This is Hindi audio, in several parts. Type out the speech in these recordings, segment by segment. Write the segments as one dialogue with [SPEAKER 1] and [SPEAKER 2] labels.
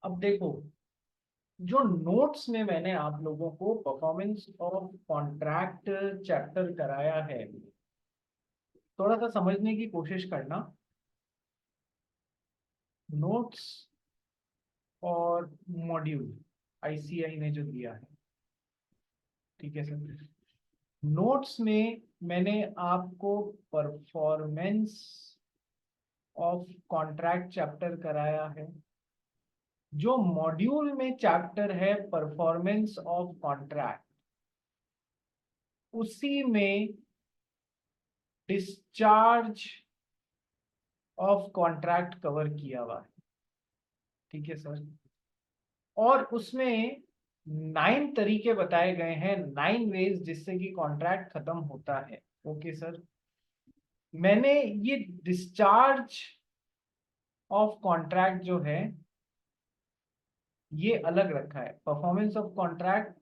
[SPEAKER 1] अब देखो, जो नोट्स में मैंने आप लोगों को परफॉर्मेंस ऑफ कॉन्ट्रैक्ट चैप्टर कराया है, थोड़ा सा समझने की कोशिश करना। नोट्स और मॉड्यूल आईसीआई ने जो दिया है, ठीक है सर। नोट्स में मैंने आपको परफॉर्मेंस ऑफ कॉन्ट्रैक्ट चैप्टर कराया है। जो मॉड्यूल में चैप्टर है परफॉर्मेंस ऑफ कॉन्ट्रैक्ट, उसी में डिस्चार्ज ऑफ कॉन्ट्रैक्ट कवर किया हुआ है, ठीक है सर। और उसमें 9 तरीके बताए गए हैं, 9 वेज जिससे कि कॉन्ट्रैक्ट खत्म होता है। ओके सर, मैंने ये डिस्चार्ज ऑफ कॉन्ट्रैक्ट जो है ये अलग रखा है। Performance of contract,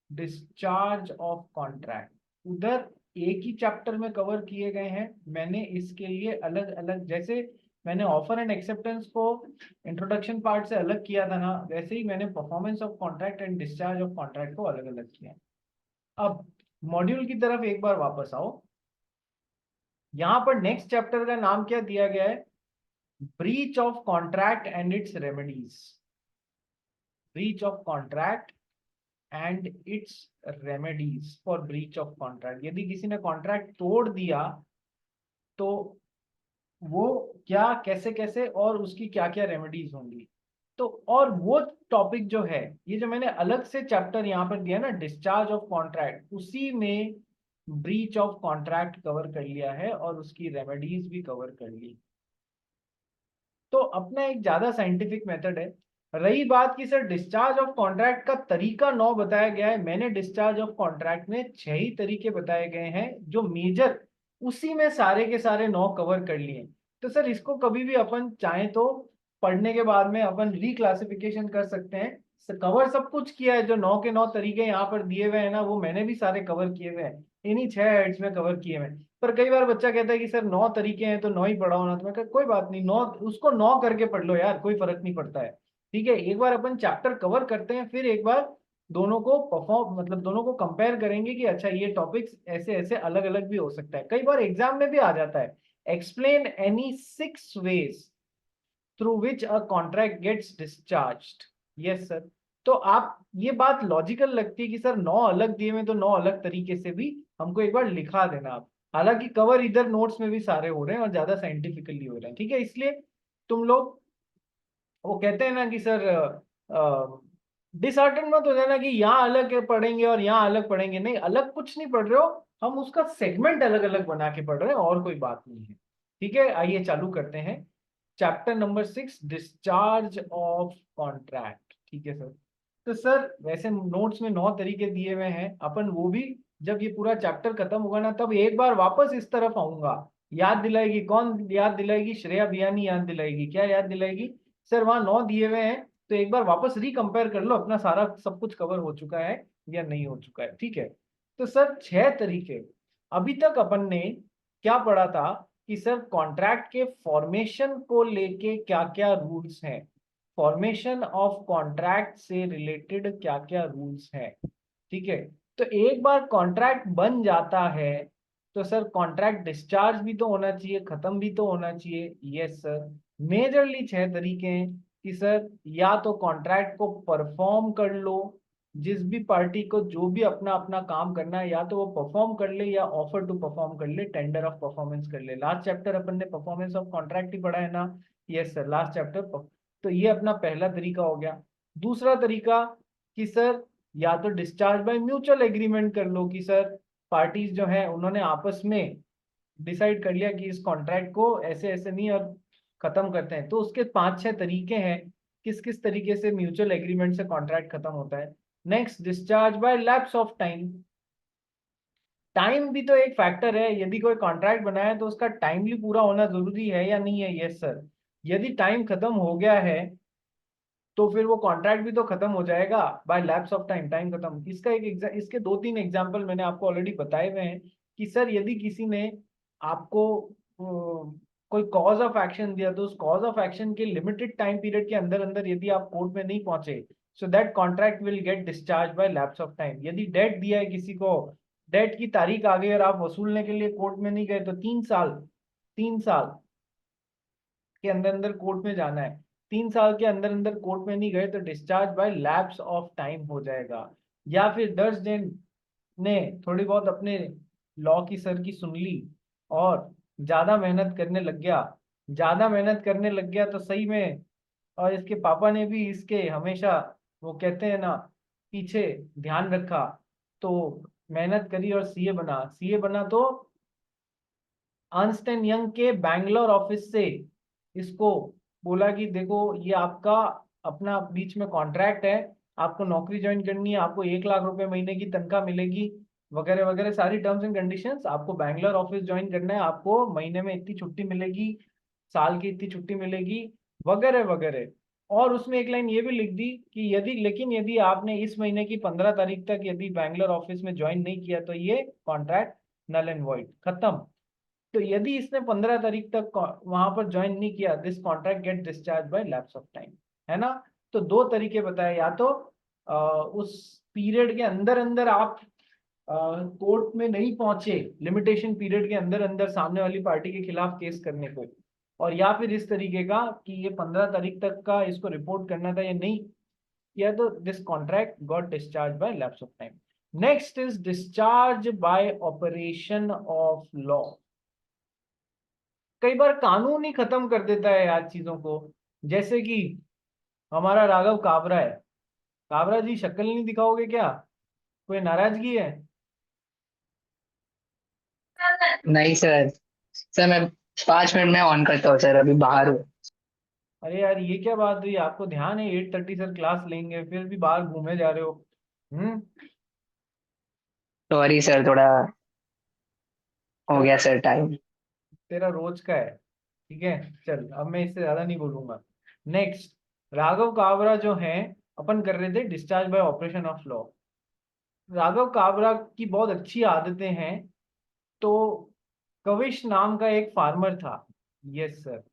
[SPEAKER 1] discharge of contract उधर एक ही चैप्टर में कवर किए गए हैं। मैंने इसके लिए अलग अलग, जैसे मैंने ऑफर एंड एक्सेप्टेंस को इंट्रोडक्शन पार्ट से अलग किया था ना, वैसे ही मैंने performance of contract and discharge of contract को अलग अलग किया। अब मॉड्यूल की तरफ एक बार वापस आओ। यहाँ पर नेक्स्ट चैप्टर का नाम क्या दिया गया है? Breach of contract and it's remedies. Breach of contract and it's remedies for breach of contract. यदि किसी ने कॉन्ट्रैक्ट तोड़ दिया तो वो क्या, कैसे कैसे, और उसकी क्या क्या रेमेडीज होंगी। तो और वो टॉपिक जो है, ये जो मैंने अलग से चैप्टर यहाँ पर दिया ना, डिस्चार्ज ऑफ कॉन्ट्रैक्ट, उसी में ब्रीच ऑफ कॉन्ट्रैक्ट कवर कर लिया है और उसकी रेमेडीज भी कवर कर ली। तो अपना एक ज्यादा साइंटिफिक मेथड है। रही बात की सर डिस्चार्ज ऑफ कॉन्ट्रैक्ट का तरीका 9 बताया गया है, मैंने डिस्चार्ज ऑफ कॉन्ट्रैक्ट में 6 ही तरीके बताए गए हैं जो मेजर, उसी में सारे के सारे 9 कवर कर लिए। तो सर इसको कभी भी अपन चाहें तो पढ़ने के बाद में अपन रिक्लासिफिकेशन कर सकते हैं। कवर सब कुछ किया है, जो 9 के 9 तरीके यहाँ पर दिए हुए हैं ना, वो मैंने भी सारे कवर किए हुए हैं, इन्हीं 6 हेड्स में कवर किए हुए हैं। पर कई बार बच्चा कहता है कि सर 9 तरीके हैं तो 9 ही पढ़ाओ ना, तो मैं कहता कोई बात नहीं, 9 उसको 9 करके पढ़ लो यार, कोई फर्क नहीं पड़ता है। ठीक है, एक बार अपन चैप्टर कवर करते हैं, फिर एक बार दोनों को परफॉर्म, मतलब दोनों को कंपेयर करेंगे कि अच्छा ये टॉपिक्स ऐसे ऐसे अलग अलग भी हो सकता है। कई बार एग्जाम में भी आ जाता है, explain any 6 ways through which a contract gets discharged. Yes sir. तो आप, ये बात लॉजिकल लगती है कि सर 9 अलग दिए में तो 9 अलग तरीके से भी हमको एक बार लिखा देना आप। हालांकि कवर इधर नोट्स में भी सारे हो रहे हैं और ज्यादा साइंटिफिकली हो रहे हैं, ठीक है, इसलिए तुम लोग, वो कहते हैं ना कि सर डिसऑर्डर मत हो जाना कि यहाँ अलग पढ़ेंगे और यहाँ अलग पढ़ेंगे। नहीं, अलग कुछ नहीं पढ़ रहे हो, हम उसका सेगमेंट अलग अलग बना के पढ़ रहे हैं, और कोई बात नहीं है। ठीक है, आइए चालू करते हैं। Chapter number 6, discharge of contract. ठीक है सर। तो सर वैसे नोट्स में 9 तरीके दिए हुए हैं, अपन वो भी जब ये पूरा चैप्टर खत्म होगा ना, तब एक बार वापस इस तरफ आऊंगा। याद दिलाएगी कौन? याद दिलाएगी श्रेया बियानी, याद दिलाएगी। क्या याद दिलाएगी? सर वहां 9 दिए हुए हैं, तो एक बार वापस रिकंपेयर कर लो, अपना सारा सब कुछ कवर हो चुका है या नहीं हो चुका है। ठीक है, तो सर 6 तरीके। अभी तक अपन ने क्या पढ़ा था कि सर कॉन्ट्रैक्ट के फॉर्मेशन को लेके क्या क्या रूल्स हैं, फॉर्मेशन ऑफ कॉन्ट्रैक्ट से रिलेटेड क्या क्या रूल्स हैं। ठीक है, तो एक बार कॉन्ट्रैक्ट बन जाता है तो सर कॉन्ट्रैक्ट डिस्चार्ज भी तो होना चाहिए, खत्म भी तो होना चाहिए। Yes sir. मेजरली 6 तरीके हैं कि सर या तो कॉन्ट्रैक्ट को परफॉर्म कर लो, जिस भी पार्टी को जो भी अपना अपना काम करना है, या तो वो परफॉर्म कर ले या ऑफर टू परफॉर्म कर ले, टेंडर ऑफ परफॉर्मेंस कर ले। लास्ट चैप्टर अपन ने परफॉर्मेंस ऑफ कॉन्ट्रैक्ट ही पढ़ा है ना? Yes sir, last chapter. तो ये अपना पहला तरीका हो गया। दूसरा तरीका कि सर या तो डिस्चार्ज बाय म्यूचुअल एग्रीमेंट कर लो, कि सर पार्टीज जो है उन्होंने आपस में डिसाइड कर लिया कि इस कॉन्ट्रैक्ट को ऐसे ऐसे नहीं और खत्म करते हैं। तो उसके 5-6 तरीके हैं किस किस तरीके से म्यूचुअल एग्रीमेंट से कॉन्ट्रैक्ट खत्म होता है। Next, discharge by lapse of time. Time भी तो एक फैक्टर है, यदि कोई कॉन्ट्रैक्ट बनाया है तो उसका टाइमली पूरा होना जरूरी है या नहीं है? Yes sir. यदि टाइम खत्म हो गया है तो फिर वो कॉन्ट्रैक्ट भी तो खत्म हो जाएगा by lapse of time, time खत्म। इसका इसके 2-3 एग्जांपल मैंने आपको ऑलरेडी बताए हुए हैं कि सर यदि किसी ने आपको कोई कॉज ऑफ एक्शन दिया, तो उस कॉज ऑफ एक्शन के लिमिटेड टाइम पीरियड के अंदर अंदर यदि आप कोर्ट में नहीं पहुंचे, so that contract will get discharge by lapse of time. यदि डेट दिया है किसी को, डेट की तारीख आ गई और आप वसूलने के लिए कोर्ट में नहीं गए, तो 3 साल, 3 साल के अंदर अंदर कोर्ट में जाना है। 3 साल के अंदर अंदर कोर्ट में नहीं गए तो discharge by lapse of time हो जाएगा। या फिर 10 दिन ने थोड़ी बहुत अपने लॉ की सर की सुन ली और ज्यादा मेहनत करने लग गया, ज्यादा मेहनत करने लग गया तो सही में, और इसके पापा ने भी इसके हमेशा, वो कहते हैं ना, पीछे ध्यान रखा, तो मेहनत करी और सीए बना। सीए बना तो अर्नस्ट एंड यंग के बैंगलोर ऑफिस से इसको बोला कि देखो ये आपका अपना बीच में कॉन्ट्रैक्ट है, आपको नौकरी ज्वाइन करनी है, आपको 1 लाख रुपए महीने की तनख्वाह मिलेगी, वगैरह वगैरह सारी टर्म्स एंड कंडीशंस, आपको बैंगलोर ऑफिस ज्वाइन करना है, आपको महीने में इतनी छुट्टी मिलेगी, साल की इतनी छुट्टी मिलेगी, वगैरह वगैरह। और उसमें एक लाइन ये भी लिख दी कि यदि, लेकिन यदि आपने इस महीने की 15 तारीख तक यदि बैंगलोर ऑफिस में ज्वाइन नहीं किया तो ये कॉन्ट्रैक्ट नल एंड वॉइड, खत्म। तो यदि इसने 15 तारीख तक वहां पर ज्वाइन नहीं किया, this contract get discharge by lapse of time, है ना। तो दो तरीके बताए, या तो उस पीरियड के अंदर अंदर आप कोर्ट में नहीं पहुंचे, लिमिटेशन पीरियड के अंदर अंदर सामने वाली पार्टी के खिलाफ केस करने को, और या फिर इस तरीके का कि ये 15 तारीख तक का इसको रिपोर्ट करना था, ये नहीं किया, तो this contract got discharge by lapse of time. Next is discharge by operation of law. कई बार कानून ही खत्म कर देता है यार चीजों को। जैसे कि हमारा राघव काबरा है। काबरा जी, शक्ल नहीं दिखाओगे क्या? कोई नाराजगी है?
[SPEAKER 2] नहीं सर। सर मैं 5 मिनट में ऑन करता हूँ सर, अभी बाहर हूँ।
[SPEAKER 1] अरे यार, ये क्या बात हुई? आपको ध्यान है 8:30 सर क्लास लेंगे, फिर भी बाहर घूमे जा रहे हो। हम्म।
[SPEAKER 2] सॉरी सर, थोड़ा हो
[SPEAKER 1] चल,
[SPEAKER 2] गया सर टाइम।
[SPEAKER 1] तेरा रोज का है, ठीक है। चल, अब मैं इससे ज्यादा नहीं बोलूंगा। नेक्स्ट, राघव काबरा जो है, अपन कर रहे थे discharge by operation of law. Raghav Kabra की बहुत अच्छी आदतें हैं। तो कविश नाम का एक फार्मर था। Yes sir.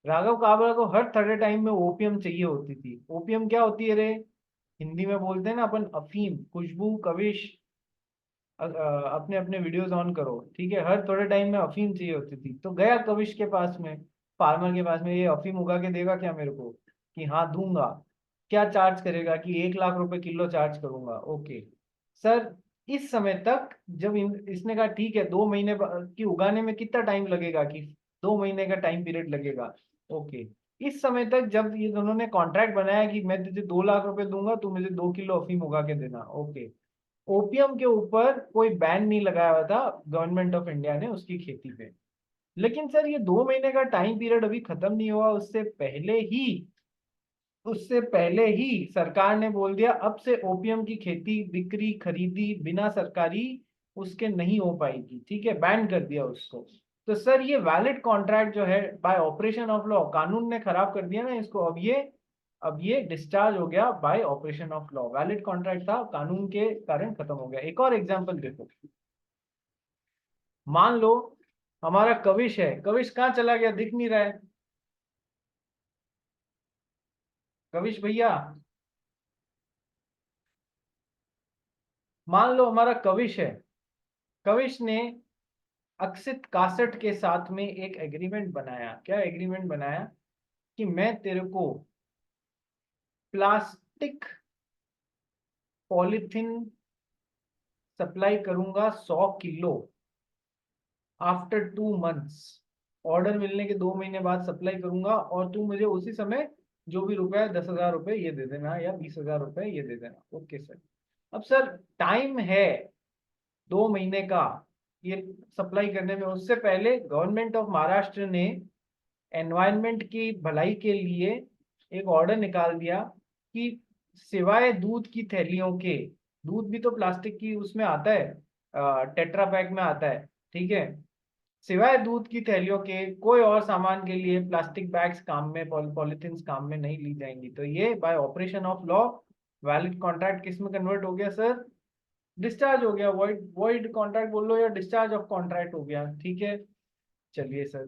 [SPEAKER 1] राघव काबरा को हर थर्ड टाइम में ओपीएम चाहिए होती थी। ओपीएम क्या होती है रे? हिंदी में बोलते हैं ना अपन, अफीम। खुशबू, कविश, अपने अपने वीडियोस ऑन करो, ठीक है। हर थोड़े टाइम में अफीम चाहिए होती थी, तो गया कविश के पास में, फार्मर के पास में, ये अफीम उगा के देगा क्या मेरे को? कि हाँ दूंगा। क्या चार्ज करेगा? कि 1 लाख रुपए किलो चार्ज करूंगा। Okay sir. इस समय तक जब इसने कहा ठीक है, 2 महीने की उगाने में कितना टाइम लगेगा? कि 2 महीने का टाइम पीरियड लगेगा। ओके। इस समय तक जब ये दोनों ने कॉन्ट्रैक्ट बनाया कि मैं तुझे 2 लाख रुपए दूंगा, तू मुझे 2 किलो अफीम उगा के देना। ओके। ओपियम के ऊपर कोई बैन नहीं लगाया हुआ था गवर्नमेंट ऑफ इंडिया ने उसकी खेती पे। लेकिन सर ये 2 महीने का टाइम पीरियड अभी खत्म नहीं हुआ, उससे पहले ही सरकार ने बोल दिया अब से ओपियम की खेती, बिक्री, खरीदी बिना सरकारी उसके नहीं हो पाएगी, ठीक है। बैन कर दिया उसको। तो सर ये वैलिड कॉन्ट्रैक्ट जो है बाय ऑपरेशन ऑफ लॉ, कानून ने खराब कर दिया ना इसको, अब ये डिस्चार्ज हो गया bye operation of law. Valid contract था, कानून के कारण खत्म हो गया। एक और एग्जांपल देखो। मान लो हमारा कविश है, कविश कहाँ चला गया? दिख नहीं रहा है कविश भैया। मान लो हमारा कविश है। कविश ने अक्षित कासट के साथ में एक एग्रीमेंट बनाया। क्या एग्रीमेंट बनाया? कि मैं तेरे को प्लास्टिक पॉलीथीन सप्लाई करूंगा 100 किलो आफ्टर 2 मंथ्स। ऑर्डर मिलने के 2 महीने बाद सप्लाई करूंगा, और तू मुझे उसी समय जो भी रुपए, 10,000 रुपए ये दे देना या 20,000 रुपए ये दे देना। Okay sir. अब सर टाइम है 2 महीने का ये सप्लाई करने में। उससे पहले गवर्नमेंट ऑफ महाराष्ट्र ने एनवायरनमेंट की भलाई के लिए एक ऑर्डर निकाल दिया कि सिवाय दूध की थैलियों के, दूध भी तो प्लास्टिक की उसमें आता है, टेट्रा पैक में आता है, ठीक है। सिवाय दूध की थैलियों के कोई और सामान के लिए प्लास्टिक बैग्स काम में, पॉलिथीन काम में नहीं ली जाएंगी। तो ये bye operation of law valid contract किस में कन्वर्ट हो गया सर? डिस्चार्ज हो गया। वॉइड वॉइड कॉन्ट्रैक्ट बोल लो या डिस्चार्ज ऑफ कॉन्ट्रैक्ट हो गया, ठीक है। चलिए सर,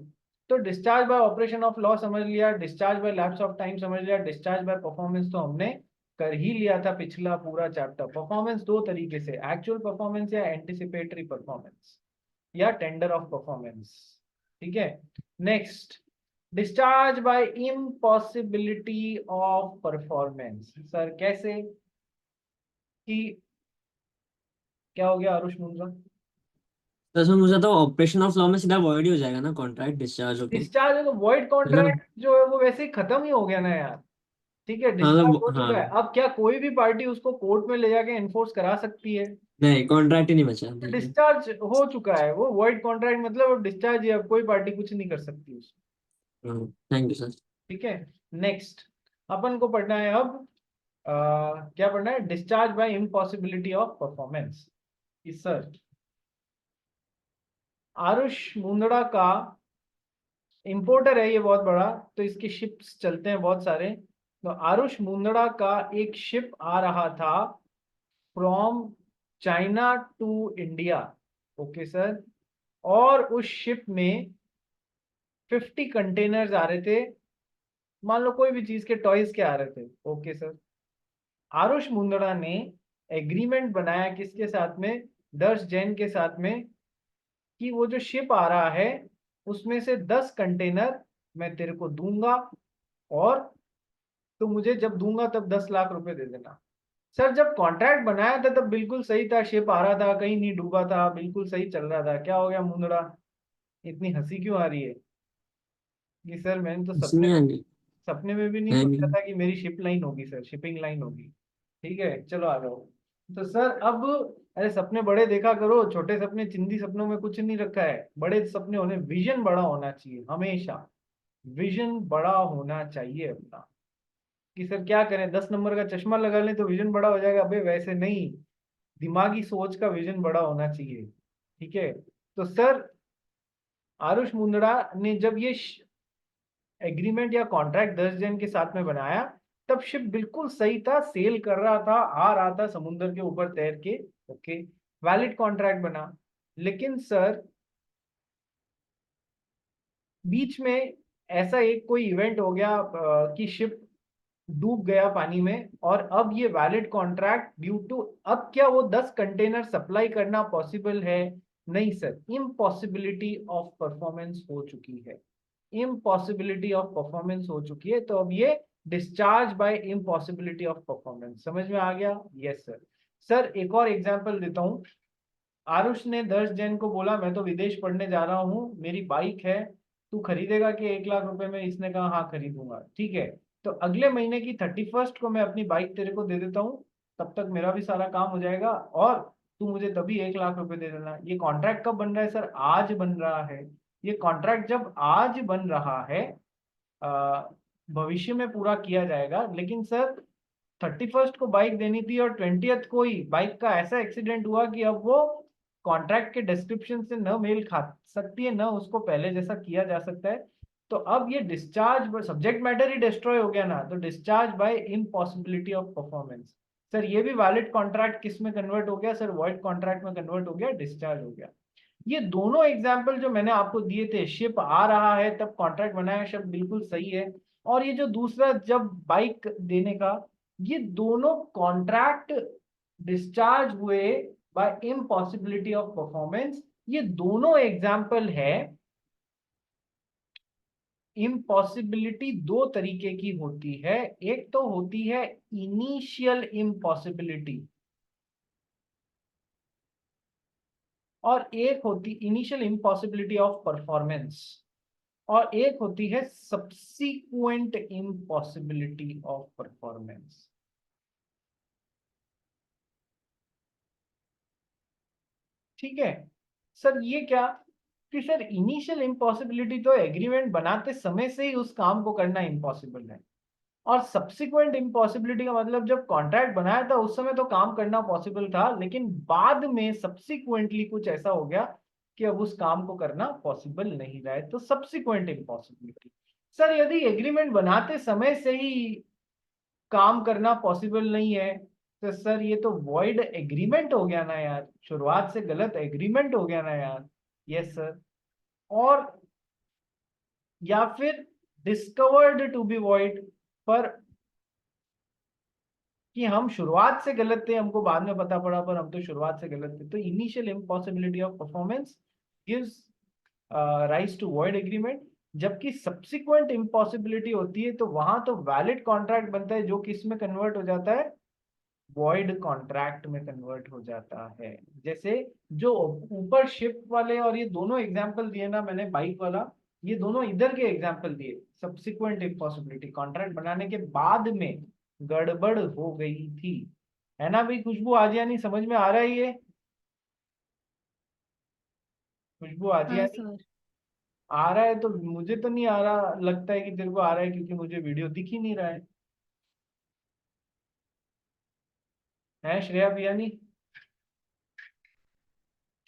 [SPEAKER 1] तो discharge by operation of law समझ लिया, discharge by lapse of time समझ लिया, डिस्चार्ज बाय परफॉर्मेंस तो हमने कर ही लिया था पिछला पूरा चैप्टर। परफॉर्मेंस दो तरीके से, एक्चुअल परफॉर्मेंस या एंटिसिपेटरी परफॉर्मेंस या टेंडर ऑफ परफॉर्मेंस। ठीक है, next, discharge by impossibility of performance. Sir कैसे, कि क्या हो गया आरुष मुंद्रा?
[SPEAKER 3] तो इसमें मुझे तो ऑपरेशन ऑफ लॉ में सीधा वॉइड ही हो जाएगा ना कॉन्ट्रैक्ट डिस्चार्ज होके,
[SPEAKER 1] डिस्चार्ज है तो वॉइड
[SPEAKER 3] है ना?
[SPEAKER 1] कॉन्ट्रैक्ट जो है वो वैसे ही खत्म ही हो गया ना यार। ठीक है,
[SPEAKER 3] हाँ
[SPEAKER 1] डिस्चार्ज हो
[SPEAKER 3] हाँ,
[SPEAKER 1] चुका है, अब क्या कोई भी पार्टी उसको कोर्ट में ले जाके एनफोर्स करा सकती है?
[SPEAKER 3] नहीं कॉन्ट्रैक्ट ही नहीं बचा,
[SPEAKER 1] तो
[SPEAKER 3] ठीक है।
[SPEAKER 1] डिस्चार्ज हो चुका है, वो वॉइड कॉन्ट्रैक्ट मतलब डिस्चार्ज है, अब कोई पार्टी कुछ नहीं कर सकती उसमें।
[SPEAKER 3] हाँ, थैंक यू सर।
[SPEAKER 1] ठीक है, नेक्स्ट अपन को पढ़ना है अब क्या पढ़ना है, discharge by impossibility of performance. इस सर आरुष मुंदड़ा का इंपोर्टर है ये बहुत बड़ा, तो इसके शिप्स चलते हैं बहुत सारे। तो आरुष मुंदड़ा का एक शिप आ रहा था from China to India. Okay sir, और उस शिप में 50 कंटेनर्स आ रहे थे, मान लो कोई भी चीज के टॉयज के आ रहे थे। ओके सर, आरुष मुंदड़ा ने एग्रीमेंट बनाया किसके साथ में, दर्श जैन के साथ में, कि वो जो शिप आ रहा है उसमें से 10 कंटेनर मैं तेरे को दूंगा, और तो मुझे जब दूंगा तब 10 लाख रुपए दे देना। सर जब कॉन्ट्रैक्ट बनाया था तब बिल्कुल सही था, शिप आ रहा था, कहीं नहीं डूबा था, बिल्कुल सही चल रहा था। क्या हो गया मुंदड़ा, इतनी हंसी क्यों आ रही है? कि सर मैंने तो
[SPEAKER 3] इसमें आगे
[SPEAKER 1] सपने में भी नहीं
[SPEAKER 3] है
[SPEAKER 1] सोचा
[SPEAKER 3] नहीं।
[SPEAKER 1] था कि मेरी शिप लाइन होगी सर, शिपिंग लाइन होगी। ठीक है, चलो आ जाओ। तो सर अब, अरे सपने बड़े देखा करो, छोटे सपने चिंदी सपनों में कुछ नहीं रखा है, बड़े सपने होने, विजन बड़ा होना चाहिए हमेशा, विजन बड़ा होना चाहिए अपना। कि सर क्या करें, 10 नंबर का चश्मा लगा लें तो विजन बड़ा हो जाएगा? अबे वैसे नहीं, दिमागी सोच का विजन बड़ा होना चाहिए। ठीक है, तो सर आरुष मुंदड़ा ने जब ये एग्रीमेंट या कॉन्ट्रैक्ट 10 जन के साथ में बनाया, तब शिप बिल्कुल सही था, सेल कर रहा था, आ रहा था समुद्र के ऊपर तैर के। ओके, वैलिड कॉन्ट्रैक्ट बना। लेकिन सर बीच में ऐसा एक कोई इवेंट हो गया कि शिप डूब गया पानी में, और अब ये वैलिड कॉन्ट्रैक्ट ड्यू टू, अब क्या वो 10 कंटेनर सप्लाई करना पॉसिबल है? नहीं सर, इम्पॉसिबिलिटी ऑफ परफॉर्मेंस हो चुकी है, इम्पॉसिबिलिटी ऑफ परफॉर्मेंस हो चुकी है। तो अब ये discharge by impossibility of performance समझ में आ गया? Yes sir. सर एक और एग्जांपल देता हूं, आरुष ने 10 जन को बोला मैं तो विदेश पढ़ने जा रहा हूँ, मेरी बाइक है, तू खरीदेगा कि 1 लाख रुपए में? इसने कहा हाँ खरीदूंगा। ठीक है, तो अगले महीने की 31st को मैं अपनी बाइक तेरे को दे देता हूँ, तब तक मेरा भी सारा काम हो जाएगा, और तू मुझे तभी 1 लाख रुपए दे देना। ये कॉन्ट्रैक्ट कब बन रहा है सर? आज बन रहा है। ये कॉन्ट्रैक्ट जब आज बन रहा है, अ, भविष्य में पूरा किया जाएगा। लेकिन सर 31st को बाइक देनी थी और 20th को ही बाइक का ऐसा एक्सीडेंट हुआ कि अब वो कॉन्ट्रैक्ट के डिस्क्रिप्शन से न मेल खा सकती है, न उसको पहले जैसा किया जा सकता है। तो अब ये डिस्चार्ज, सब्जेक्ट मैटर ही डिस्ट्रॉय हो गया ना, तो discharge by impossibility of performance. Sir ये भी वैलिड कॉन्ट्रैक्ट किस में कन्वर्ट हो गया सर? वॉइड कॉन्ट्रैक्ट में कन्वर्ट हो गया, डिस्चार्ज हो गया। ये दोनों एग्जाम्पल जो मैंने आपको दिए थे, शिप आ रहा है तब कॉन्ट्रैक्ट बनाया, शब्द बिल्कुल सही है। और ये जो दूसरा जब बाइक देने का, ये दोनों कॉन्ट्रैक्ट डिस्चार्ज हुए बाय इम्पॉसिबिलिटी ऑफ परफॉर्मेंस। ये दोनों एग्जाम्पल है। इम्पॉसिबिलिटी दो तरीके की होती है, एक तो होती है इनिशियल इम्पॉसिबिलिटी, और एक होती इनिशियल इम्पॉसिबिलिटी ऑफ परफॉर्मेंस, और एक होती है सब्सीक्वेंट इम्पॉसिबिलिटी ऑफ परफॉर्मेंस। ठीक है सर, ये क्या कि सर इनिशियल इम्पॉसिबिलिटी तो एग्रीमेंट बनाते समय से ही उस काम को करना इम्पॉसिबल है, और सब्सिक्वेंट इम्पॉसिबिलिटी का मतलब जब कॉन्ट्रैक्ट बनाया था उस समय तो काम करना पॉसिबल था, लेकिन बाद में सब्सिक्वेंटली कुछ ऐसा हो गया कि अब उस काम को करना पॉसिबल नहीं रहा है, तो सब्सिक्वेंट इम्पॉसिबिलिटी। सर यदि एग्रीमेंट बनाते समय से ही काम करना पॉसिबल नहीं है, तो सर ये तो वॉइड एग्रीमेंट हो गया ना यार, शुरुआत से गलत एग्रीमेंट हो गया ना यार। Yes sir. और या फिर डिस्कवर्ड टू बी वॉइड, पर कि हम शुरुआत से गलत थे, हमको बाद में पता पड़ा पर हम तो शुरुआत से गलत थे। तो initial impossibility of performance gives rise to void agreement, जबकि सब्सिक्वेंट इम्पॉसिबिलिटी होती है तो वहां तो वैलिड कॉन्ट्रैक्ट बनता है, जो किस में कन्वर्ट हो जाता है, वॉइड कॉन्ट्रैक्ट में कन्वर्ट हो जाता है। जैसे जो ऊपर शिफ्ट वाले और ये दोनों एग्जांपल दिए ना मैंने, बाइक वाला, ये दोनों इधर के एग्जांपल दिए, सब्सिक्वेंट इम्पॉसिबिलिटी, कॉन्ट्रैक्ट बनाने के बाद में गड़बड़ हो गई थी। है ना भाई खुशबू आजियानी, समझ में आ रहा है ये? खुशबू
[SPEAKER 4] हाँ
[SPEAKER 1] आजियानी
[SPEAKER 4] सर।
[SPEAKER 1] आ रहा है? तो मुझे तो नहीं आ रहा, लगता है कि तेरे को आ रहा है क्योंकि मुझे वीडियो दिख ही नहीं रहा है श्रेया बियानी?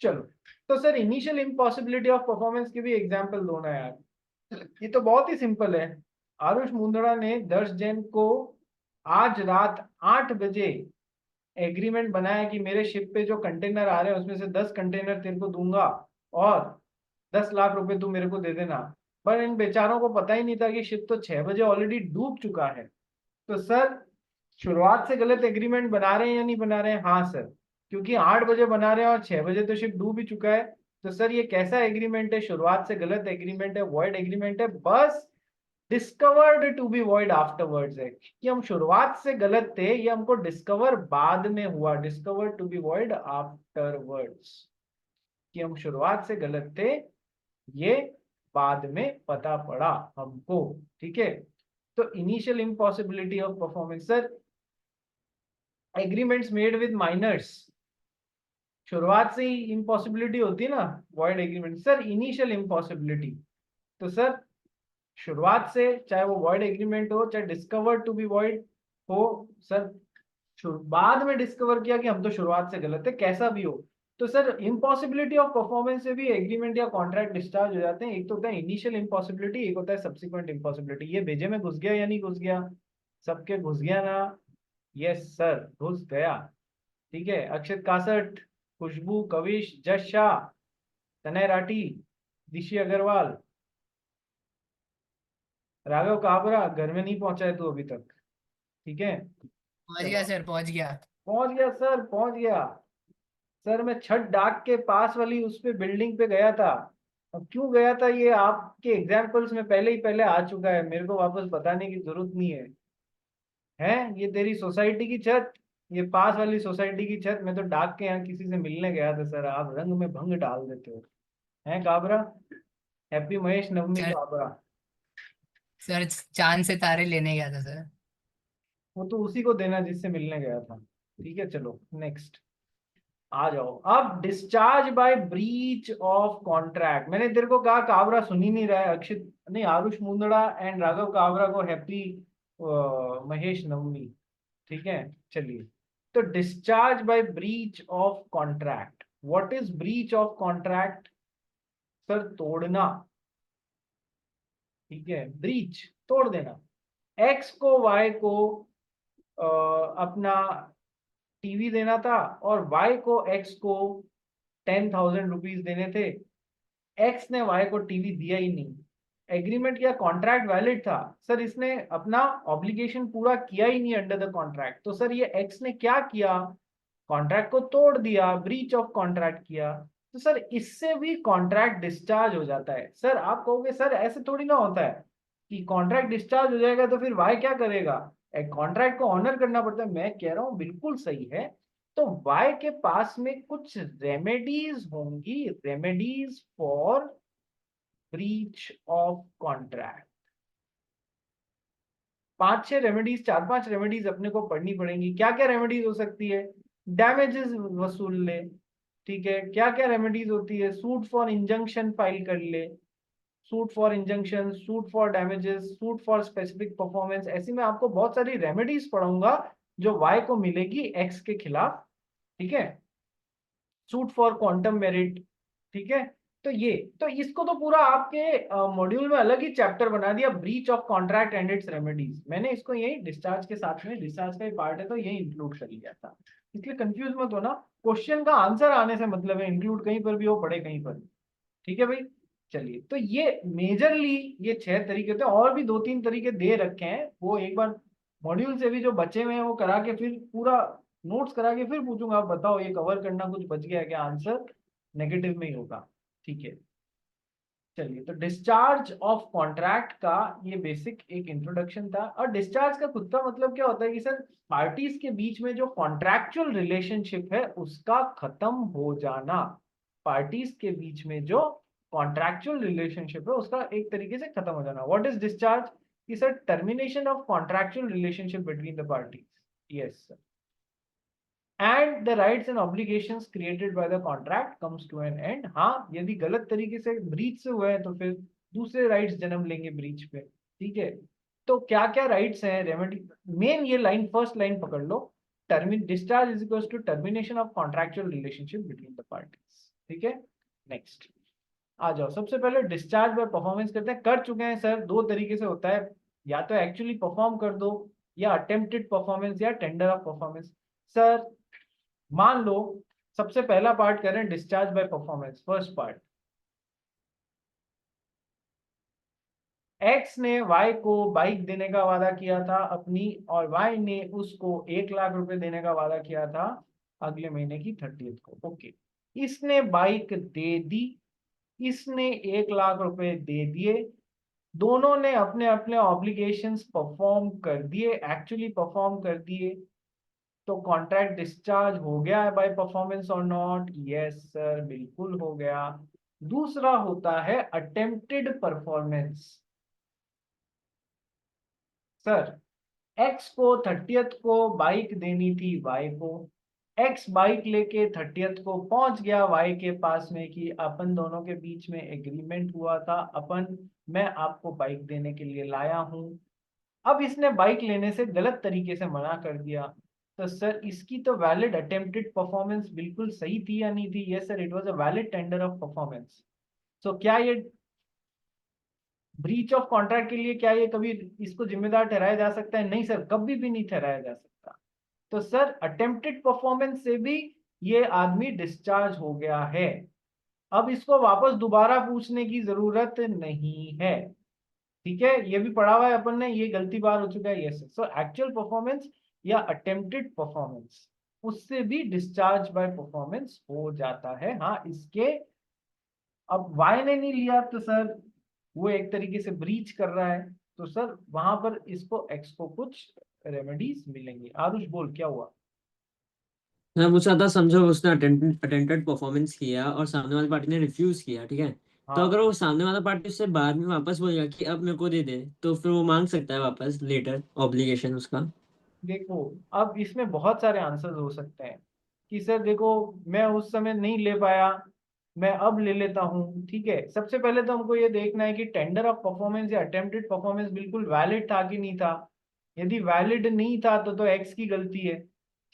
[SPEAKER 1] चलो, तो sir initial impossibility of performance के भी एग्जांपल दो ना यार, ये तो बहुत ही सिंपल है। आरुष मुंदड़ा ने 10 जैन को आज रात 8 बजे एग्रीमेंट बनाया कि मेरे शिप पे जो कंटेनर आ रहे हैं उसमें से 10 कंटेनर तेरे को दूंगा और 10 लाख रुपए तू मेरे को दे देना। पर इन बेचारों को पता ही नहीं था कि शिप तो 6 बजे ऑलरेडी डूब चुका है। तो सर शुरुआत से गलत एग्रीमेंट बना रहे हैं या नहीं बना रहे हैं? हाँ सर, क्योंकि 8 बजे बना रहे हैं और 6 बजे तो शिप डूब ही चुका है। तो सर ये कैसा एग्रीमेंट है? शुरुआत से गलत एग्रीमेंट है, वॉइड एग्रीमेंट है। बस discovered to be void afterwards है कि हम शुरुआत से गलत थे, ये हमको डिस्कवर बाद में हुआ, discover to be void afterwards, कि हम शुरुआत से गलत थे, ये बाद में पता पड़ा हमको। ठीक है, तो initial impossibility of performance, sir agreements made with minors, शुरुआत से ही इम्पॉसिबिलिटी होती है ना, void agreement. Sir initial impossibility, तो सर शुरुआत से, चाहे वो वॉइड एग्रीमेंट हो चाहे डिस्कवर टू बी वॉइड हो, सर बाद में डिस्कवर किया कि हम तो शुरुआत से गलत थे, कैसा भी हो। तो सर इम्पॉसिबिलिटी ऑफ परफॉर्मेंस से भी एग्रीमेंट या कॉन्ट्रैक्ट डिस्चार्ज हो जाते हैं। एक तो होता है इनिशियल इम्पॉसिबिलिटी, एक होता है सब्सिक्वेंट इम्पॉसिबिलिटी। ये भेजे में घुस गया या नहीं घुस गया? सबके घुस गया ना? यस सर, घुस गया। ठीक है, अक्षत कासट, खुशबू, कविश, जश शाह, तनय राठी, दिशी अग्रवाल, राघव काबरा, घर में नहीं पहुंचा है तू अभी तक? ठीक है,
[SPEAKER 5] पहुंच गया सर, पहुंच गया।
[SPEAKER 1] पहुंच गया सर, पहुंच गया। सर मैं छठ डाक के पास वाली उस पे बिल्डिंग पे गया था। अब क्यों गया था ये आपके एग्जाम्पल्स में पहले ही पहले आ चुका है, मेरे को वापस बताने की जरूरत नहीं है। ये तेरी सोसाइटी की छत, ये पास वाली सोसाइटी की छत, मैं तो डाक के यहाँ किसी से मिलने गया था सर। आप रंग में भंग डाल देते हो, हैं काबरा? हैप्पी महेश नवमी
[SPEAKER 5] सर
[SPEAKER 1] काबरा।
[SPEAKER 5] सर चांद से तारे लेने गया था सर।
[SPEAKER 1] वो तो उसी को देना जिससे मिलने गया था। ठीक है, चलो नेक्स्ट आ जाओ। अब discharge by breach of contract, मैंने तेरे को कहा काबरा सुन ही नहीं रहा है। अक्षित नहीं, आरुष मुंदड़ा एंड राघव काबरा को हैप्पी महेश नवमी। ठीक है, चलिए। तो discharge by breach of contract, what is breach of contract? Sir तोड़ना। ठीक है, ब्रीच तोड़ देना। एक्स को वाई को अपना टीवी देना था और वाई को एक्स को 10,000 रुपीज देने थे। एक्स ने वाई को टीवी दिया ही नहीं, एग्रीमेंट किया, कॉन्ट्रैक्ट वैलिड था। सर इसने अपना ऑब्लिगेशन पूरा किया ही नहीं अंडर द कॉन्ट्रैक्ट। तो सर ये एक्स ने क्या किया? कॉन्ट्रैक्ट को तोड़ दिया, ब्रीच ऑफ कॉन्ट्रैक्ट किया। तो सर इससे भी कॉन्ट्रैक्ट डिस्चार्ज हो जाता है। सर आप कहोगे सर ऐसे थोड़ी ना होता है कि कॉन्ट्रैक्ट डिस्चार्ज हो जाएगा तो फिर वाई क्या करेगा? एक कॉन्ट्रैक्ट को ऑनर करना पड़ता है। मैं कह रहा हूं बिल्कुल सही है। तो वाई के पास में कुछ रेमेडीज होंगी, remedies for breach of contract. 5-6 remedies, 4-5 remedies अपने को पढ़नी पड़ेंगी। क्या क्या रेमेडीज हो सकती है? डैमेजेस वसूल ले। ठीक है, क्या क्या रेमेडीज होती है? सूट फॉर इंजंक्शन फाइल कर ले, suit for injunction, suit for damages, suit for specific performance. ऐसी मैं आपको बहुत सारी रेमेडीज पढ़ाऊंगा जो वाई को मिलेगी एक्स के खिलाफ। ठीक है, सूट फॉर क्वांटम मेरिट। ठीक है, तो ये, तो इसको तो पूरा आपके मॉड्यूल में अलग ही चैप्टर बना दिया, breach of contract and it's remedies. मैंने इसको यही डिस्चार्ज के साथ में, डिस्चार्ज का ही पार्ट है तो यही इंक्लूड कर लिया था। इसलिए कंफ्यूज मत हो ना, क्वेश्चन का आंसर आने से मतलब है, इंक्लूड कहीं पर भी हो, पढ़े कहीं पर। ठीक है भाई, चलिए, तो ये मेजरली ये 6 तरीके होते हैं, और भी 2-3 तरीके दे रखे हैं, वो एक बार मॉड्यूल से भी जो बचे हुए हैं वो करा के फिर पूरा नोट्स करा के फिर पूछूंगा, आप बताओ ये कवर करना कुछ बच गया है क्या, आंसर नेगेटिव में ही होगा। ठीक है, चलिए, तो डिस्चार्ज ऑफ कॉन्ट्रैक्ट का ये बेसिक एक इंट्रोडक्शन था। और डिस्चार्ज का खुद का मतलब क्या होता है कि सर पार्टीज के बीच में जो कॉन्ट्रैक्चुअल रिलेशनशिप है उसका खत्म हो जाना, पार्टीज के बीच में जो कॉन्ट्रैक्चुअल रिलेशनशिप है उसका एक तरीके से खत्म हो जाना। What is discharge? कि sir termination of contractual relationship between the parties. Yes sir. And the rights and obligations created by the contract comes to an end. हाँ, यदि गलत तरीके से ब्रीच से हुआ है तो फिर दूसरे राइट्स जन्म लेंगे ब्रीच पे। ठीक है, तो क्या क्या राइट्स हैं, रेमेडी, मेन ये लाइन, फर्स्ट लाइन पकड़ लो, discharge is equals to termination of contractual relationship between the parties. ठीक है, नेक्स्ट आ जाओ, सबसे पहले डिस्चार्ज बाय परफॉर्मेंस करते हैं। कर चुके हैं सर, दो तरीके से होता है, या तो एक्चुअली परफॉर्म कर दो, या अटेम्प्टेड परफॉर्मेंस, या टेंडर ऑफ परफॉर्मेंस। सर मान लो सबसे पहला पार्ट करें, discharge by performance, first part. X ने वाई को बाइक देने का वादा किया था अपनी, और वाई ने उसको 1 लाख रुपए देने का वादा किया था अगले महीने की 30th को। ओके, इसने बाइक दे दी, इसने 1 लाख रुपए दे दिए, दोनों ने अपने अपने ऑब्लिगेशंस परफॉर्म कर दिए, एक्चुअली परफॉर्म कर दिए, तो कॉन्ट्रैक्ट डिस्चार्ज हो गया है बाय परफॉर्मेंस और नॉट? यस सर, बिल्कुल हो गया। दूसरा होता है अटेम्प्टेड परफॉर्मेंस। सर एक्स को 30th को बाइक देनी थी वाई को, एक्स बाइक लेके 30th को पहुंच गया वाई के पास में कि अपन दोनों के बीच में एग्रीमेंट हुआ था, मैं आपको बाइक देने के लिए लाया हूं। अब इसने बाइक लेने से गलत तरीके से मना कर दिया, तो सर इसकी तो वैलिड अटेम्प्टेड परफॉर्मेंस बिल्कुल सही थी या नहीं थी? Yes sir, it was a valid tender of performance. So क्या ये ब्रीच ऑफ कॉन्ट्रैक्ट के लिए क्या ये कभी इसको जिम्मेदार ठहराया जा सकता है? नहीं सर, कभी भी नहीं ठहराया जा सकता। तो सर अटेम्प्टेड परफॉर्मेंस से भी ये आदमी डिस्चार्ज हो गया है, अब इसको वापस दोबारा पूछने की जरूरत नहीं है। ठीक है, ये भी पढ़ा हुआ है अपन ने, ये गलती बार हो चुका है। यस सो एक्चुअल परफॉर्मेंस या अटेम्प्टेड परफॉर्मेंस, उससे भी डिस्चार्ज बाय परफॉर्मेंस हो जाता है। हाँ, इसके अब वाई ने नहीं लिया तो सर वो एक तरीके से ब्रीच कर रहा है, तो सर वहां पर इसको एक्स को कुछ रेमेडीज मिलेंगी। आरुष बोल, क्या हुआ?
[SPEAKER 3] मैं पूछ रहा था, समझो उसने अटेम्प्टेड परफॉर्मेंस किया और सामने वाली पार्टी ने रिफ्यूज किया, ठीक है? तो
[SPEAKER 1] हाँ,
[SPEAKER 3] अगर वो सामने वाला पार्टी उससे बाद में वापस बोलेगा कि अब मेरे को दे दे, तो फिर वो मांग सकता है वापस लेटर ऑब्लिगेशन उसका?
[SPEAKER 1] देखो अब इसमें बहुत सारे आंसर्स हो सकते हैं कि सर देखो मैं उस समय नहीं ले पाया, मैं अब ले लेता हूँ। ठीक है, सबसे पहले तो हमको ये देखना है कि टेंडर ऑफ परफॉर्मेंस या अटेम्प्टेड परफॉर्मेंस बिल्कुल वैलिड था कि नहीं था। यदि वैलिड नहीं था तो एक्स की गलती है।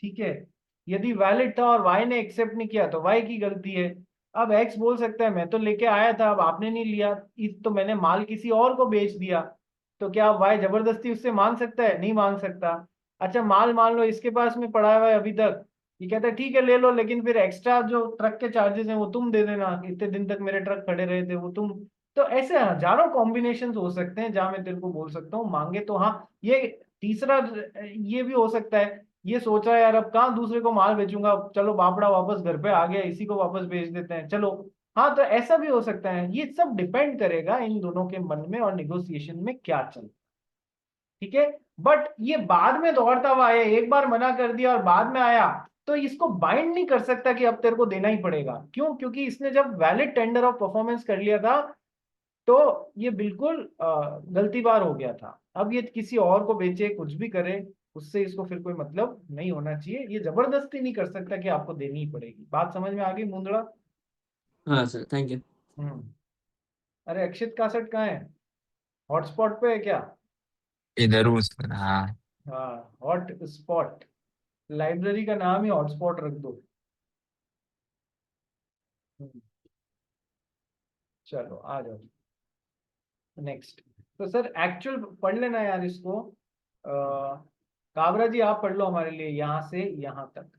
[SPEAKER 1] ठीक है, यदि वैलिड था और वाई ने एक्सेप्ट नहीं किया तो वाई की गलती है। अब एक्स बोल सकता है मैं तो लेके आया था, अब आपने नहीं लिया, तो मैंने माल किसी और को बेच दिया। तो क्या वाई जबरदस्ती उससे मांग सकता है? नहीं मांग सकता। अच्छा, माल मान लो इसके पास में पड़ा हुआ है अभी तक, ये कहता है ठीक है ले लो, लेकिन फिर एक्स्ट्रा जो ट्रक के चार्जेस हैं वो तुम दे देना, इतने दिन तक मेरे ट्रक खड़े रहे थे वो तुम। तो ऐसे हजारों कॉम्बिनेशन हो सकते हैं जहां मैं तेरे को बोल सकता हूँ मांगे तो हाँ। ये तीसरा ये भी हो सकता है, ये सोच रहा है यार अब कहाँ दूसरे को माल बेचूंगा, चलो बापड़ा वापस घर पे आ गया, इसी को वापस बेच देते हैं चलो। हाँ, तो ऐसा भी हो सकता है, ये सब डिपेंड करेगा इन दोनों के मन में और निगोसिएशन में क्या चल। ठीक है, बट ये बाद में दौड़ता हुआ आया, एक बार मना कर दिया और बाद में आया, तो इसको बाइंड नहीं कर सकता कि अब तेरे को देना ही पड़ेगा। क्यों? क्योंकि इसने जब वैलिड टेंडर ऑफ परफॉर्मेंस कर लिया था तो ये बिल्कुल गलती बार हो गया था। अब ये किसी और को बेचे, कुछ भी करे, उससे इसको फिर कोई मतलब नहीं होना चाहिए। ये जबरदस्ती नहीं कर सकता कि आपको देनी ही पड़ेगी। बात समझ में आ गई मुंदड़ा?
[SPEAKER 3] हाँ सर, थैंक यू।
[SPEAKER 1] हम्म। अरे अक्षित कासट कहाँ है? हॉटस्पॉट पे है क्या?
[SPEAKER 4] इधर हूँ सर, हाँ।
[SPEAKER 1] हाँ, हॉट स्पॉट, लाइब्रेरी का नाम ही हॉटस्पॉट रख दो। हम्म, चलो आ जाओ नेक्स्ट। तो सर एक्चुअल पढ़ लेना यार इसको। काबरा जी आप पढ़ लो हमारे लिए यहाँ से यहाँ तक।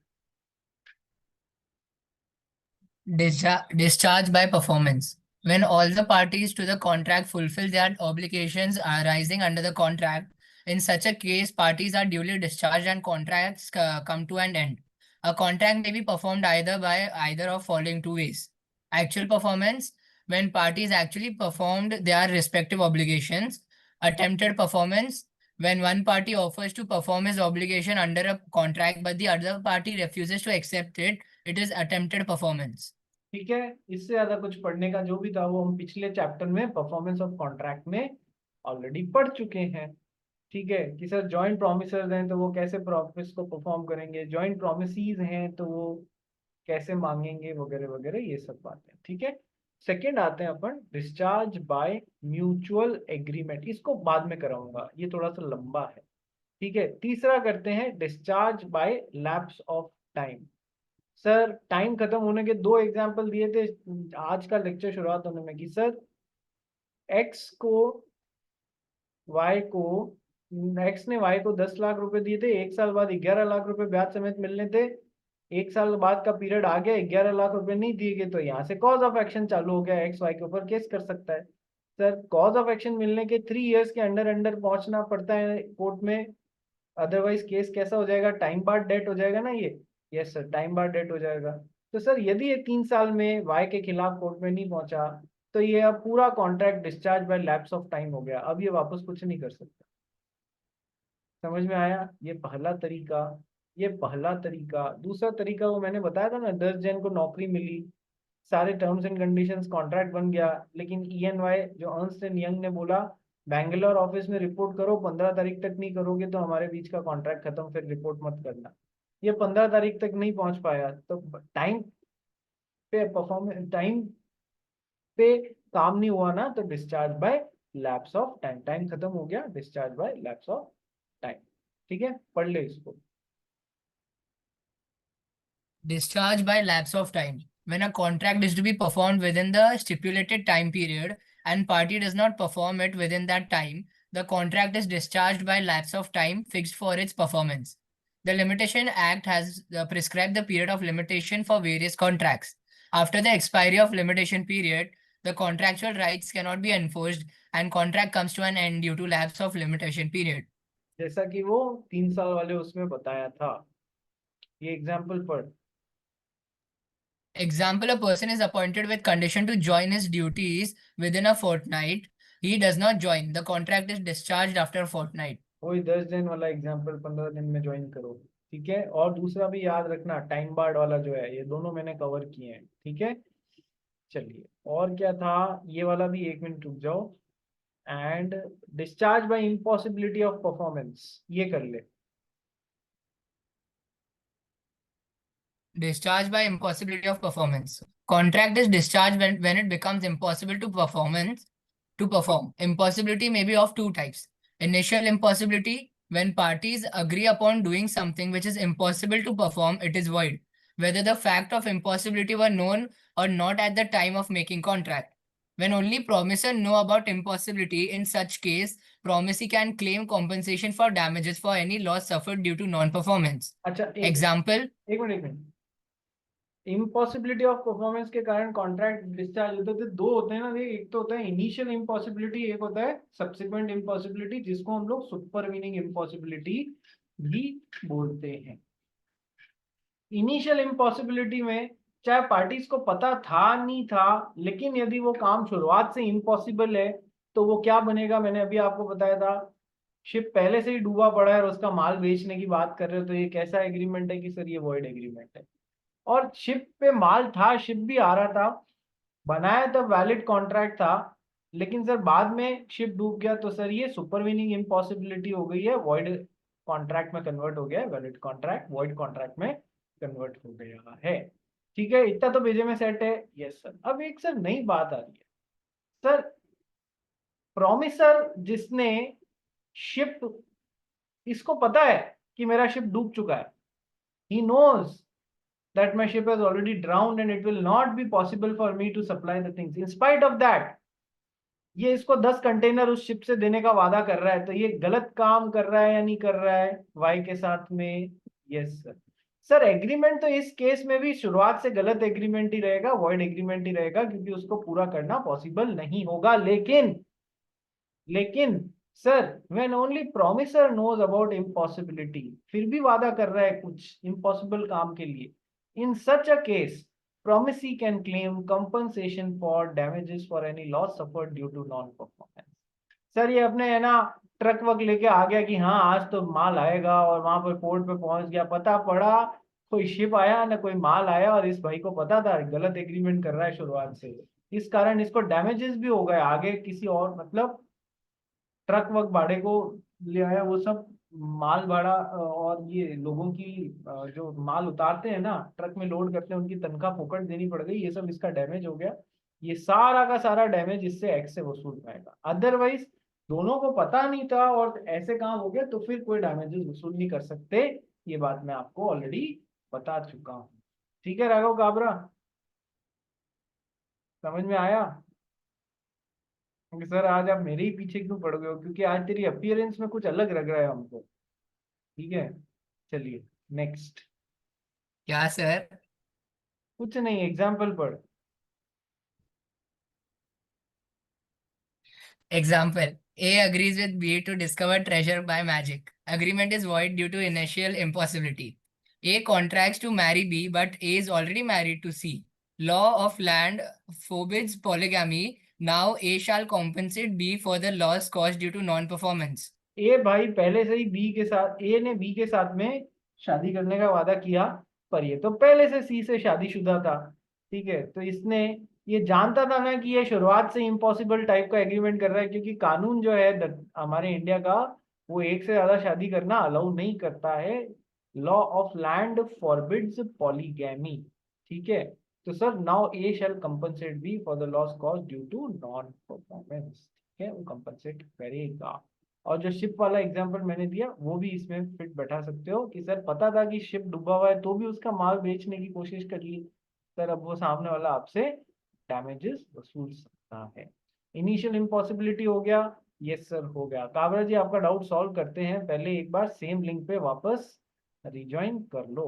[SPEAKER 5] Discharge by performance. when all the parties to the contract fulfill their obligations arising under the contract. In such a case, parties are duly discharged and contracts come to an end. A contract may be performed either by either of following two ways. Actual performance, when parties actually performed their respective obligations. Attempted performance, when one party offers to perform his obligation under a contract but the other party refuses to accept it, it is attempted performance.
[SPEAKER 1] ठीक है, इससे ज्यादा कुछ पढ़ने का जो भी था वो हम पिछले चैप्टर में परफॉर्मेंस ऑफ कॉन्ट्रैक्ट में ऑलरेडी पढ़ चुके हैं। ठीक है कि सर जॉइंट प्रोमिसर्स हैं तो वो कैसे प्रॉमिस को परफॉर्म करेंगे, जॉइंट प्रोमिसेस हैं तो वो कैसे मांगेंगे, वगैरह वगैरह, ये सब बातें। ठीक है, सेकंड आते हैं अपन डिस्चार्ज बाय म्यूचुअल एग्रीमेंट, इसको बाद में कराऊंगा, ये थोड़ा सा लंबा है। ठीक है, तीसरा करते हैं discharge by lapse of time. Sir time खत्म होने के दो एग्जांपल दिए थे आज का लेक्चर शुरुआत होने में कि सर एक्स ने वाई को 10 लाख रुपए दिए थे, एक साल बाद 11 लाख रुपए ब्याज समेत मिलने थे, एक साल बाद का पीरियड आ गया, 11 लाख रुपए नहीं दिए गए, तो यहाँ से कॉज ऑफ एक्शन चालू हो गया, एक्स वाई के ऊपर केस कर सकता है। सर कॉज ऑफ एक्शन मिलने के 3 इयर्स के अंडर अंडर पहुंचना पड़ता है कोर्ट में, अदरवाइज केस कैसा हो जाएगा, टाइम बार डेट हो जाएगा ना ये। यस सर, टाइम बार डेट हो जाएगा। तो सर यदि ये 3 साल में वाई के खिलाफ कोर्ट में नहीं पहुंचा तो ये अब पूरा contract discharge by lapse of time हो गया, अब ये वापस कुछ नहीं कर सकता। समझ में आया? ये पहला तरीका। दूसरा तरीका वो मैंने बताया था ना, 10 जन को नौकरी मिली, सारे टर्म्स एंड कंडीशंस कॉन्ट्रैक्ट बन गया, लेकिन EY जो अर्न्स्ट एंड यंग ने बोला बैंगलोर ऑफिस में रिपोर्ट करो, 15 तारीख तक नहीं करोगे तो हमारे बीच का कॉन्ट्रैक्ट खत्म, फिर रिपोर्ट मत करना। ये 15 तारीख तक नहीं पहुंच पाया तो टाइम पे काम नहीं हुआ ना, तो discharge by lapse of time, time खत्म हो गया, discharge by lapse of time. ठीक है, पढ़ ले इसको।
[SPEAKER 5] Discharge by lapse of time. When a contract is to be performed within the stipulated time period and party does not perform it within that time, the contract is discharged by lapse of time fixed for its performance. The Limitation Act has prescribed the period of limitation for various contracts. After the expiry of limitation period, the contractual rights cannot be enforced and contract comes to an end due to lapse of limitation period.
[SPEAKER 1] जैसा कि वो 3 साल वाले उसमें बताया था, ये एग्जाम्पल पढ़।
[SPEAKER 5] Example, a person is appointed with condition to join his duties within a fortnight. He does not join. The contract is discharged after a fortnight.
[SPEAKER 1] वही 10 दिन वाला एग्जाम्पल, 15 दिन में ज्वाइन करो। ठीक है, और दूसरा भी याद रखना, टाइम बार्ड वाला जो है, ये दोनों मैंने कवर किए हैं। ठीक है, चलिए और क्या था, ये वाला भी 1 मिनट रुक जाओ। And discharge by impossibility of performance, ये कर ले।
[SPEAKER 5] Discharge by impossibility of performance. Contract is discharged when it becomes impossible to perform. Impossibility may be of two types. Initial impossibility, when parties agree upon doing something which is impossible to perform, it is void, whether the fact of impossibility were known or not at the time of making contract. When only promisor know about impossibility, in such case, promisee can claim compensation for damages for any loss suffered due to non-performance.
[SPEAKER 1] अच्छा
[SPEAKER 5] Example,
[SPEAKER 1] एक मिनट, इम्पॉसिबिलिटी ऑफ परफॉर्मेंस के कारण कॉन्ट्रैक्ट डिस्चार्ज होते थे, दो होते हैं ना, एक तो होता है इनिशियल इम्पॉसिबिलिटी, एक होता है सब्सिक्वेंट इम्पॉसिबिलिटी, जिसको हम लोग सुपरवीनिंग इम्पॉसिबिलिटी भी बोलते हैं। इनिशियल इम्पॉसिबिलिटी में चाहे पार्टीज को पता था नहीं था, लेकिन यदि वो काम शुरुआत से इम्पॉसिबल है तो वो क्या बनेगा, मैंने अभी आपको बताया था, शिप पहले से ही डूबा पड़ा है और उसका माल बेचने की बात कर रहे हो, तो ये कैसा एग्रीमेंट है कि सर ये वॉइड एग्रीमेंट है। और शिप पे माल था, शिप भी आ रहा था, बनाया तब वैलिड कॉन्ट्रैक्ट था, लेकिन सर बाद में शिप डूब गया, तो सर ये सुपरवीनिंग इम्पॉसिबिलिटी हो गई है, वॉइड कॉन्ट्रैक्ट में कन्वर्ट हो गया है, वैलिड कॉन्ट्रैक्ट वॉइड कॉन्ट्रैक्ट में कन्वर्ट हो गया है। ठीक है, इतना तो बीजे में सेट है। यस सर, अब एक सर नई बात आ रही है, सर प्रॉमिसर जिसने शिप, इसको पता है कि मेरा शिप डूब चुका है, he knows that my ship has already drowned and it will not be possible for me to supply the things. In spite of that, ये इसको 10 कंटेनर उस शिप से देने का वादा कर रहा है, तो ये गलत काम कर रहा है या नहीं कर रहा है वाई के साथ में? Yes sir. सर एग्रीमेंट तो इस केस में भी शुरुआत से गलत एग्रीमेंट ही रहेगा, वॉइड एग्रीमेंट ही रहेगा, क्योंकि उसको पूरा करना पॉसिबल नहीं होगा। लेकिन sir when only promisor knows about impossibility, फिर भी वादा कर रहा है कुछ इम्पॉसिबल काम के लिए, in such a case promisee can claim compensation for damages for any loss suffered due to non performance। Sir ये अपने है ना ट्रक वक लेके आ गया कि हाँ आज तो माल आएगा, और वहां पर पोर्ट पे पहुंच गया, पता पड़ा कोई शिप आया ना कोई माल आया, और इस भाई को पता था गलत एग्रीमेंट कर रहा है शुरुआत से, इस कारण इसको डैमेजेस भी हो गए आगे किसी और, मतलब ट्रक वक भाड़े को ले आया, वो सब माल भाड़ा और ये लोगों की जो माल उतारते हैं ना ट्रक में लोड करते हैं उनकी तनख्वाह फोकट देनी पड़ गई, ये सब इसका डैमेज हो गया। ये सारा का सारा डैमेज इससे एक्स से वसूल पाएगा। अदरवाइज दोनों को पता नहीं था और ऐसे काम हो गया तो फिर कोई डैमेजेस वसूल नहीं कर सकते। ये बात मैं आपको ऑलरेडी बता चुका हूँ। ठीक है राघव काबरा, समझ में आया? सर आज आप मेरे ही पीछे क्यों पड़ गए हो? क्योंकि आज तेरी अपीयरेंस में कुछ अलग लग रहा है हमको। ठीक है चलिए नेक्स्ट।
[SPEAKER 5] क्या सर?
[SPEAKER 1] कुछ नहीं, एग्जाम्पल पढ़।
[SPEAKER 5] Example: A agrees with B to discover treasure by magic. Agreement is void due to initial impossibility. A contracts to marry B, but A is already married to C. Law of land forbids polygamy. Now A shall compensate B for the loss caused due to non-performance.
[SPEAKER 1] ए भाई पहले से ही बी के साथ, ए ने बी के साथ में शादी करने का वादा किया, पर ये तो पहले से सी से शादीशुदा था। ठीक है, तो इसने ये जानता था ना कि ये शुरुआत से इम्पॉसिबल टाइप का एग्रीमेंट कर रहा है, क्योंकि कानून जो है हमारे इंडिया का वो एक से ज्यादा शादी करना अलाउ नहीं करता है। Law of land forbids polygamy. ठीक है, तो sir now A shall compensate B for the loss caused due to non performance. ठीक है, वो कंपनसेट करेगा। और जो शिप वाला एग्जांपल मैंने दिया वो भी इसमें फिट बैठा सकते हो कि सर पता था कि शिप डूबा हुआ है तो भी उसका माल बेचने की कोशिश कर ली, सर अब वो सामने वाला आपसे डैमेजेस वसूल सकता है। इनिशियल इम्पॉसिबिलिटी हो गया, यस सर हो गया। काबरा जी आपका डाउट सॉल्व करते हैं, पहले एक बार सेम लिंक पे वापस रिज्वाइन कर लो।